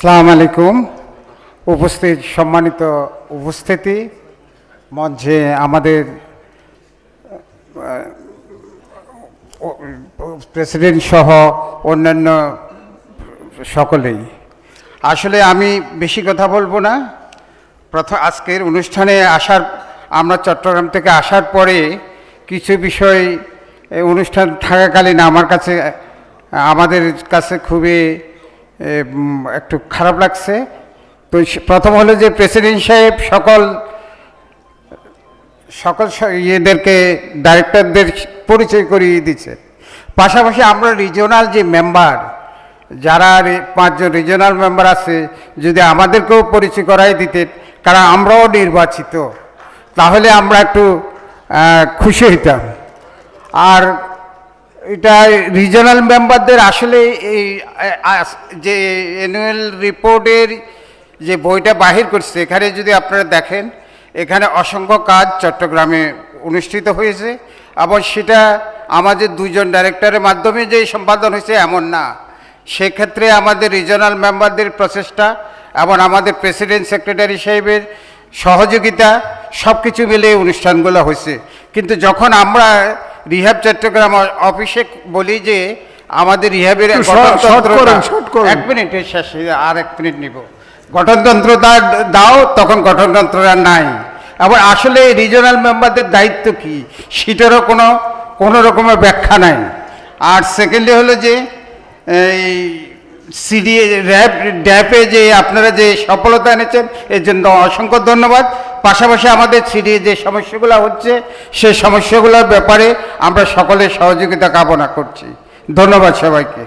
আসসালামু আলাইকুম। সম্মানিত উপস্থিতি, মঞ্চে আমাদের প্রেসিডেন্ট সহ অন্যান্য সকলেই, আসলে আমি বেশি কথা বলবো না। আজকের অনুষ্ঠানে আমরা চট্টগ্রাম থেকে আসার পরে কিছু বিষয় অনুষ্ঠান থাকাকালীন আমাদের কাছে খুবই একটু খারাপ লাগছে। তো প্রথম হলো যে প্রেসিডেন্ট সাহেব সকল ইয়েদেরকে ডাইরেক্টরদের পরিচয় করিয়ে দিচ্ছে। পাশাপাশি আমরা রিজিওনাল যে মেম্বার, যারা 5 জন রিজিওনাল মেম্বার আছে, যদি আমাদেরকেও পরিচয় করাই দিতেন, কারণ আমরাও নির্বাচিত, তাহলে আমরা একটু খুশি হইতাম। আর এটা রিজিওনাল মেম্বারদের আসলে এই যে অ্যানুয়াল রিপোর্টের যে বইটা বাহির করছে, এখানে যদি আপনারা দেখেন, এখানে অসংখ্য কাজ চট্টগ্রামে অনুষ্ঠিত হয়েছে, এবং সেটা আমাদের 2 জন ডাইরেক্টরের মাধ্যমে যে সম্পাদন হয়েছে এমন না। সেক্ষেত্রে আমাদের রিজিওনাল মেম্বারদের প্রচেষ্টা এবং আমাদের প্রেসিডেন্ট সেক্রেটারি সাহেবের সহযোগিতা সব কিছু মিলে অনুষ্ঠানগুলো হয়েছে। কিন্তু যখন আমরা রিহ্যাব চট্টগ্রাম অফিসে বলি যে আমাদের রিহ্যাবের এক মিনিটের শেষে আর 1 মিনিট নিব, গঠনতন্ত্রটা দাও, তখন গঠনতন্ত্রটা নাই। আবার আসলে রিজিওনাল মেম্বারদের দায়িত্ব কি, সেটারও কোনো রকমের ব্যাখ্যা নাই। আর সেকেন্ডলি হলো যে এই ড্যাপে যে আপনারা যে সফলতা এনেছেন, এর জন্য অসংখ্য ধন্যবাদ। পাশাপাশি আমাদের সিডিএ যে সমস্যাগুলো হচ্ছে, সেই সমস্যাগুলোর ব্যাপারে আমরা সকলের সহযোগিতা কামনা করছি। ধন্যবাদ সবাইকে।